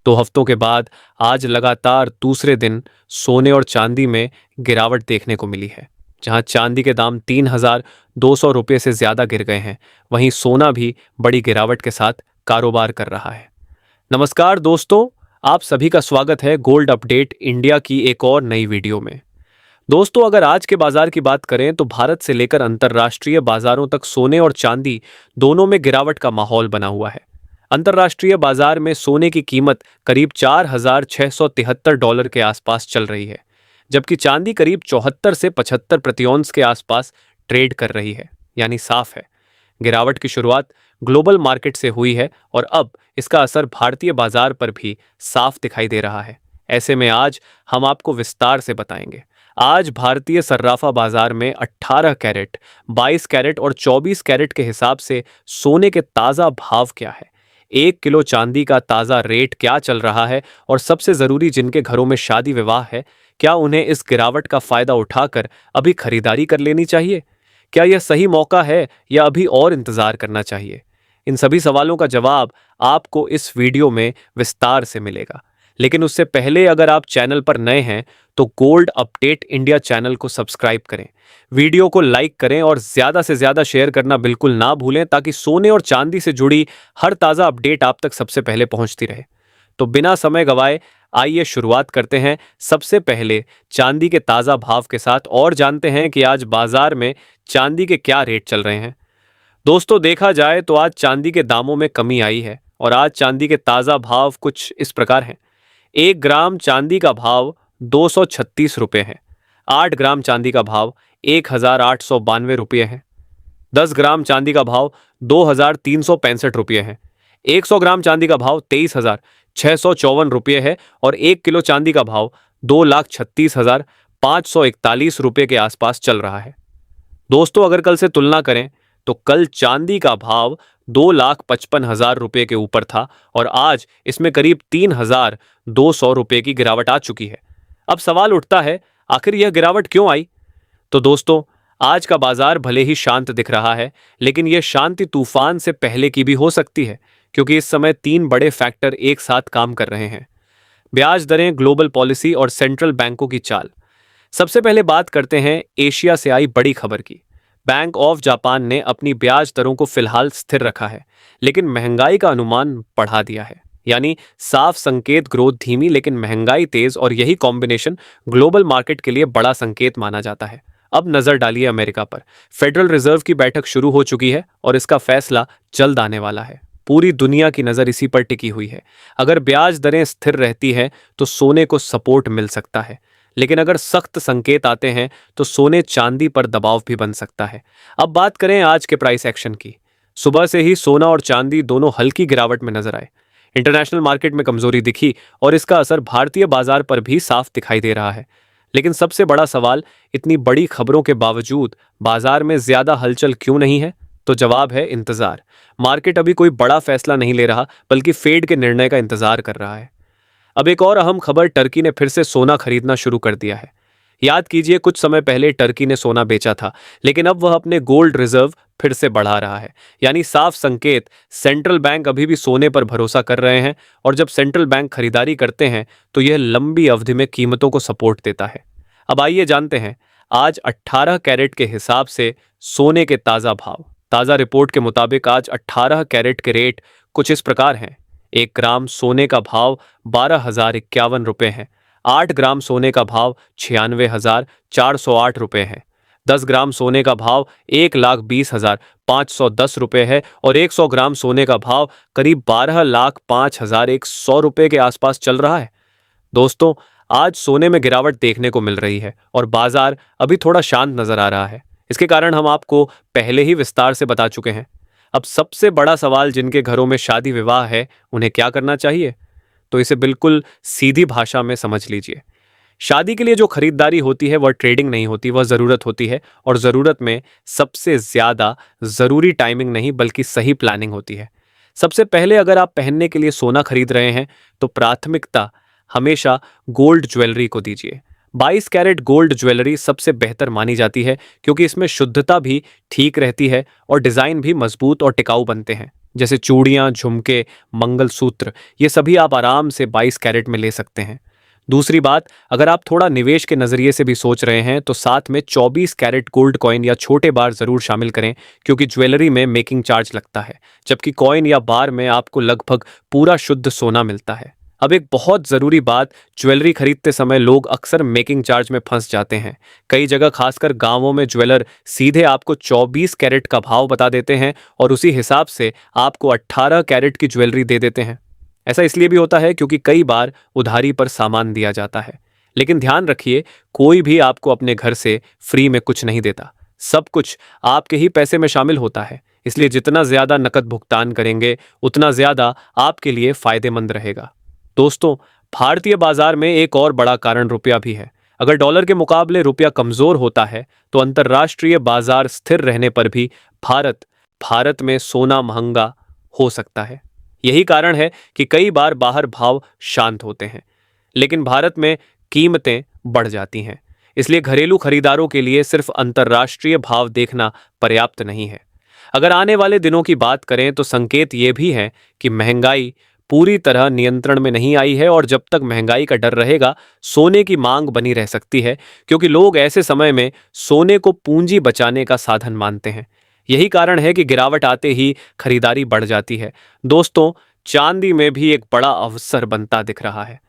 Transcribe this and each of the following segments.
2 हफ्तों के बाद आज लगातार दूसरे दिन सोने और चांदी में गिरावट देखने को मिली है। जहां चांदी के दाम 3,200 रुपये से ज्यादा गिर गए हैं, वहीं सोना भी बड़ी गिरावट के साथ कारोबार कर रहा है। नमस्कार दोस्तों, आप सभी का स्वागत है गोल्ड अपडेट इंडिया की एक और नई वीडियो में। दोस्तों, अगर आज के बाजार की बात करें तो भारत से लेकर अंतर्राष्ट्रीय बाजारों तक सोने और चांदी दोनों में गिरावट का माहौल बना हुआ है। अंतर्राष्ट्रीय बाजार में सोने की कीमत करीब $4,673 के आसपास चल रही है, जबकि चांदी करीब 74 से 75 प्रति औंस के आसपास ट्रेड कर रही है। यानी साफ है, गिरावट की शुरुआत ग्लोबल मार्केट से हुई है और अब इसका असर भारतीय बाजार पर भी साफ दिखाई दे रहा है। ऐसे में आज हम आपको विस्तार से बताएंगे आज भारतीय सर्राफा बाजार में 18 कैरेट, 22 कैरेट और 24 कैरेट के हिसाब से सोने के ताज़ा भाव क्या है, 1 किलो चांदी का ताज़ा रेट क्या चल रहा है और सबसे ज़रूरी, जिनके घरों में शादी विवाह है, क्या उन्हें इस गिरावट का फ़ायदा उठाकर अभी खरीदारी कर लेनी चाहिए? क्या यह सही मौका है या अभी और इंतज़ार करना चाहिए? इन सभी सवालों का जवाब आपको इस वीडियो में विस्तार से मिलेगा। लेकिन उससे पहले अगर आप चैनल पर नए हैं तो गोल्ड अपडेट इंडिया चैनल को सब्सक्राइब करें, वीडियो को लाइक करें और ज़्यादा से ज़्यादा शेयर करना बिल्कुल ना भूलें, ताकि सोने और चांदी से जुड़ी हर ताज़ा अपडेट आप तक सबसे पहले पहुंचती रहे। तो बिना समय गवाए आइए शुरुआत करते हैं सबसे पहले चांदी के ताज़ा भाव के साथ और जानते हैं कि आज बाजार में चांदी के क्या रेट चल रहे हैं। दोस्तों, देखा जाए तो आज चांदी के दामों में कमी आई है और आज चांदी के ताज़ा भाव कुछ इस प्रकार हैं। 1 ग्राम चांदी का भाव 236 रुपये है। 8 ग्राम चांदी का भाव 1,892 रुपये है। 10 ग्राम चांदी का भाव 2,365 रुपये है। 100 ग्राम चांदी का भाव 23,654 रुपये है और 1 किलो चांदी का भाव 2,36,541 रुपये के आसपास चल रहा है। दोस्तों, अगर कल से तुलना करें तो कल चांदी का भाव 2,55,000 रुपये के ऊपर था और आज इसमें करीब 3,200 रुपये की गिरावट आ चुकी है। अब सवाल उठता है, आखिर यह गिरावट क्यों आई? तो दोस्तों, आज का बाजार भले ही शांत दिख रहा है, लेकिन यह शांति तूफान से पहले की भी हो सकती है, क्योंकि इस समय 3 बड़े फैक्टर एक साथ काम कर रहे हैं: ब्याज दरें, ग्लोबल पॉलिसी और सेंट्रल बैंकों की चाल। सबसे पहले बात करते हैं एशिया से आई बड़ी खबर की। बैंक ऑफ जापान ने अपनी ब्याज दरों को फिलहाल स्थिर रखा है, लेकिन महंगाई का अनुमान बढ़ा दिया है। यानी साफ संकेत, ग्रोथ धीमी लेकिन महंगाई तेज, और यही कॉम्बिनेशन ग्लोबल मार्केट के लिए बड़ा संकेत माना जाता है। अब नजर डालिए अमेरिका पर। फेडरल रिजर्व की बैठक शुरू हो चुकी है और इसका फैसला जल्द आने वाला है। पूरी दुनिया की नजर इसी पर टिकी हुई है। अगर ब्याज दरें स्थिर रहती हैं तो सोने को सपोर्ट मिल सकता है, लेकिन अगर सख्त संकेत आते हैं तो सोने चांदी पर दबाव भी बन सकता है। अब बात करें आज के प्राइस एक्शन की। सुबह से ही सोना और चांदी दोनों हल्की गिरावट में नजर आए। इंटरनेशनल मार्केट में कमजोरी दिखी और इसका असर भारतीय बाजार पर भी साफ दिखाई दे रहा है। लेकिन सबसे बड़ा सवाल, इतनी बड़ी खबरों के बावजूद बाजार में ज्यादा हलचल क्यों नहीं है? तो जवाब है इंतजार। मार्केट अभी कोई बड़ा फैसला नहीं ले रहा, बल्कि फेड के निर्णय का इंतजार कर रहा है। अब एक और अहम खबर, टर्की ने फिर से सोना खरीदना शुरू कर दिया है। याद कीजिए, कुछ समय पहले टर्की ने सोना बेचा था, लेकिन अब वह अपने गोल्ड रिजर्व फिर से बढ़ा रहा है। यानी साफ संकेत, सेंट्रल बैंक अभी भी सोने पर भरोसा कर रहे हैं, और जब सेंट्रल बैंक खरीदारी करते हैं तो यह लंबी अवधि में कीमतों को सपोर्ट देता है। अब आइए जानते हैं आज 18 कैरेट के हिसाब से सोने के ताज़ा भाव। ताज़ा रिपोर्ट के मुताबिक आज 18 कैरेट के रेट कुछ इस प्रकार हैं। 1 ग्राम सोने का भाव 12,051 रुपये है। 8 ग्राम सोने का भाव 96,408 रुपये है। 10 ग्राम सोने का भाव 1,20,510 रुपये है और 100 ग्राम सोने का भाव करीब 12,05,100 रुपये के आसपास चल रहा है। दोस्तों, आज सोने में गिरावट देखने को मिल रही है और बाजार अभी थोड़ा शांत नजर आ रहा है। इसके कारण हम आपको पहले ही विस्तार से बता चुके हैं। अब सबसे बड़ा सवाल, जिनके घरों में शादी विवाह है, उन्हें क्या करना चाहिए? तो इसे बिल्कुल सीधी भाषा में समझ लीजिए। शादी के लिए जो खरीदारी होती है वह ट्रेडिंग नहीं होती, वह ज़रूरत होती है, और ज़रूरत में सबसे ज़्यादा ज़रूरी टाइमिंग नहीं बल्कि सही प्लानिंग होती है। सबसे पहले अगर आप पहनने के लिए सोना खरीद रहे हैं तो प्राथमिकता हमेशा गोल्ड ज्वेलरी को दीजिए। 22 कैरेट गोल्ड ज्वेलरी सबसे बेहतर मानी जाती है, क्योंकि इसमें शुद्धता भी ठीक रहती है और डिज़ाइन भी मजबूत और टिकाऊ बनते हैं। जैसे चूड़ियाँ, झुमके, मंगलसूत्र, ये सभी आप आराम से 22 कैरेट में ले सकते हैं। दूसरी बात, अगर आप थोड़ा निवेश के नज़रिए से भी सोच रहे हैं तो साथ में 24 कैरेट गोल्ड कॉइन या छोटे बार ज़रूर शामिल करें, क्योंकि ज्वेलरी में मेकिंग चार्ज लगता है, जबकि कॉइन या बार में आपको लगभग पूरा शुद्ध सोना मिलता है। अब एक बहुत ज़रूरी बात, ज्वेलरी खरीदते समय लोग अक्सर मेकिंग चार्ज में फंस जाते हैं। कई जगह खासकर गांवों में ज्वेलर सीधे आपको 24 कैरेट का भाव बता देते हैं और उसी हिसाब से आपको 18 कैरेट की ज्वेलरी दे देते हैं। ऐसा इसलिए भी होता है क्योंकि कई बार उधारी पर सामान दिया जाता है। लेकिन ध्यान रखिए, कोई भी आपको अपने घर से फ्री में कुछ नहीं देता। सब कुछ आपके ही पैसे में शामिल होता है, इसलिए जितना ज्यादा नकद भुगतान करेंगे उतना ज्यादा आपके लिए फायदेमंद रहेगा। दोस्तों, भारतीय बाजार में एक और बड़ा कारण रुपया भी है। अगर डॉलर के मुकाबले रुपया कमजोर होता है तो अंतर्राष्ट्रीय बाजार स्थिर रहने पर भी भारत में सोना महंगा हो सकता है। यही कारण है कि कई बार बाहर भाव शांत होते हैं, लेकिन भारत में कीमतें बढ़ जाती हैं। इसलिए घरेलू खरीदारों के लिए सिर्फ अंतर्राष्ट्रीय भाव देखना पर्याप्त नहीं है। अगर आने वाले दिनों की बात करें तो संकेत ये भी है कि महंगाई पूरी तरह नियंत्रण में नहीं आई है, और जब तक महंगाई का डर रहेगा सोने की मांग बनी रह सकती है, क्योंकि लोग ऐसे समय में सोने को पूंजी बचाने का साधन मानते हैं। यही कारण है कि गिरावट आते ही खरीदारी बढ़ जाती है। दोस्तों, चांदी में भी एक बड़ा अवसर बनता दिख रहा है।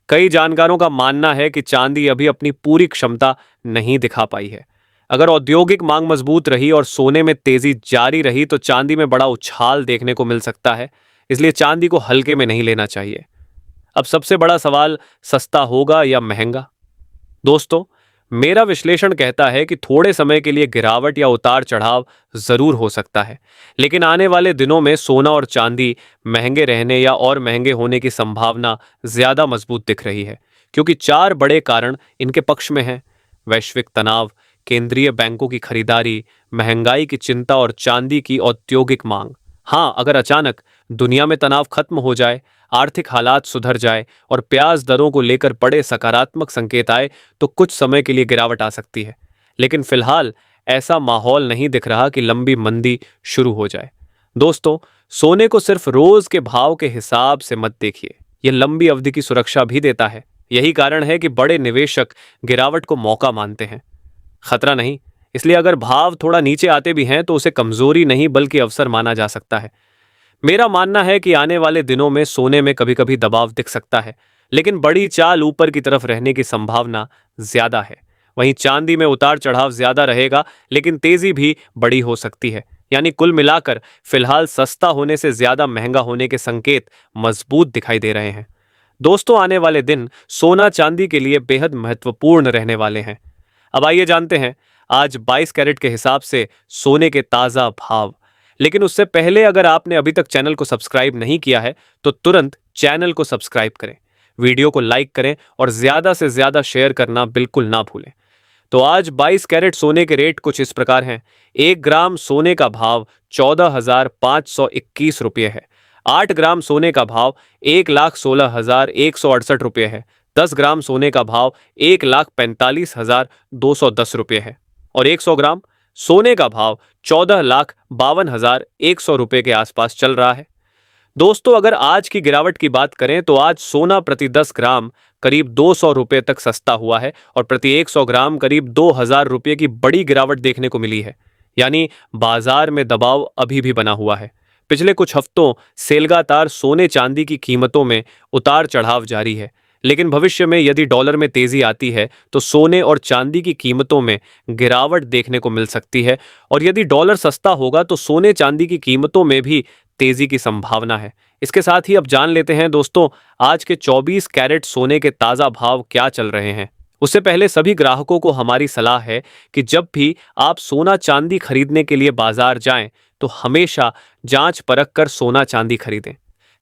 कई जानकारों का मानना है कि चांदी अभी अपनी पूरी क्षमता नहीं दिखा पाई है। अगर औद्योगिक मांग मजबूत रही और सोने में तेजी जारी रही तो चांदी में बड़ा उछाल देखने को मिल सकता है। इसलिए चांदी को हल्के में नहीं लेना चाहिए। अब सबसे बड़ा सवाल, सस्ता होगा या महंगा? दोस्तों, मेरा विश्लेषण कहता है कि थोड़े समय के लिए गिरावट या उतार चढ़ाव जरूर हो सकता है, लेकिन आने वाले दिनों में सोना और चांदी महंगे रहने या और महंगे होने की संभावना ज्यादा मजबूत दिख रही है, क्योंकि चार बड़े कारण इनके पक्ष में हैं: वैश्विक तनाव, केंद्रीय बैंकों की खरीदारी, महंगाई की चिंता और चांदी की औद्योगिक मांग। हाँ, अगर अचानक दुनिया में तनाव खत्म हो जाए, आर्थिक हालात सुधर जाए और ब्याज दरों को लेकर बड़े सकारात्मक संकेत आए तो कुछ समय के लिए गिरावट आ सकती है। लेकिन फिलहाल ऐसा माहौल नहीं दिख रहा कि लंबी मंदी शुरू हो जाए। दोस्तों, सोने को सिर्फ रोज के भाव के हिसाब से मत देखिए, यह लंबी अवधि की सुरक्षा भी देता है। यही कारण है कि बड़े निवेशक गिरावट को मौका मानते हैं, खतरा नहीं। इसलिए अगर भाव थोड़ा नीचे आते भी हैं तो उसे कमजोरी नहीं बल्कि अवसर माना जा सकता है। मेरा मानना है कि आने वाले दिनों में सोने में कभी कभी दबाव दिख सकता है, लेकिन बड़ी चाल ऊपर की तरफ रहने की संभावना ज्यादा है। वहीं चांदी में उतार चढ़ाव ज्यादा रहेगा, लेकिन तेजी भी बड़ी हो सकती है। यानी कुल मिलाकर फिलहाल सस्ता होने से ज्यादा महंगा होने के संकेत मजबूत दिखाई दे रहे हैं। दोस्तों, आने वाले दिन सोना चांदी के लिए बेहद महत्वपूर्ण रहने वाले हैं। अब आइए जानते हैं आज 22 कैरेट के हिसाब से सोने के ताजा भाव। लेकिन उससे पहले अगर आपने अभी तक चैनल को सब्सक्राइब नहीं किया है तो तुरंत चैनल को सब्सक्राइब करें, वीडियो को लाइक करें और ज्यादा से ज्यादा शेयर करना बिल्कुल ना भूलें। तो आज 22 कैरेट सोने के रेट कुछ इस प्रकार हैं। 1 ग्राम सोने का भाव 14,521 रुपये है। 8 ग्राम सोने का भाव 1,16,168 रुपये है। 10 ग्राम सोने का भाव 1,45,210 रुपये है और 100 ग्राम सोने का भाव 14,52,100 रुपये के आसपास चल रहा है। दोस्तों, अगर आज की गिरावट की बात करें तो आज सोना प्रति 10 ग्राम करीब 200 रुपये तक सस्ता हुआ है और प्रति 100 ग्राम करीब 2,000 रुपये की बड़ी गिरावट देखने को मिली है। यानी बाजार में दबाव अभी भी बना हुआ है। पिछले कुछ हफ्तों से लगातार सोने चांदी की कीमतों में उतार चढ़ाव जारी है, लेकिन भविष्य में यदि डॉलर में तेजी आती है तो सोने और चांदी की कीमतों में गिरावट देखने को मिल सकती है, और यदि डॉलर सस्ता होगा तो सोने चांदी की कीमतों में भी तेजी की संभावना है। इसके साथ ही अब जान लेते हैं दोस्तों, आज के 24 कैरेट सोने के ताजा भाव क्या चल रहे हैं। उससे पहले सभी ग्राहकों को हमारी सलाह है कि जब भी आप सोना चांदी खरीदने के लिए बाजार जाएं तो हमेशा जांच परख कर सोना चांदी खरीदें।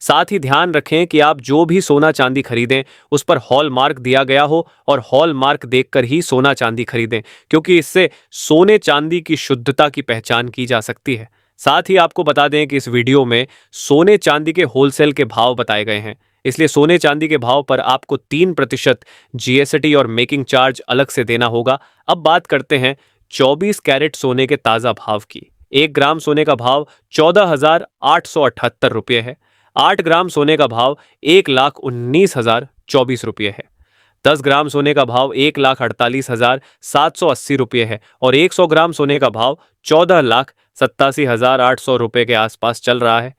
साथ ही ध्यान रखें कि आप जो भी सोना चांदी खरीदें उस पर हॉलमार्क दिया गया हो और हॉलमार्क देखकर ही सोना चांदी खरीदें, क्योंकि इससे सोने चांदी की शुद्धता की पहचान की जा सकती है। साथ ही आपको बता दें कि इस वीडियो में सोने चांदी के होलसेल के भाव बताए गए हैं, इसलिए सोने चांदी के भाव पर आपको 3% जीएसटी और मेकिंग चार्ज अलग से देना होगा। अब बात करते हैं 24 कैरेट सोने के ताजा भाव की। 1 ग्राम सोने का भाव 14,878 रुपये है। 8 ग्राम सोने का भाव 1,19,024 रुपये है। 10 ग्राम सोने का भाव 1,48,780 रुपये है और 100 ग्राम सोने का भाव 14,87,800 रुपये के आसपास चल रहा है।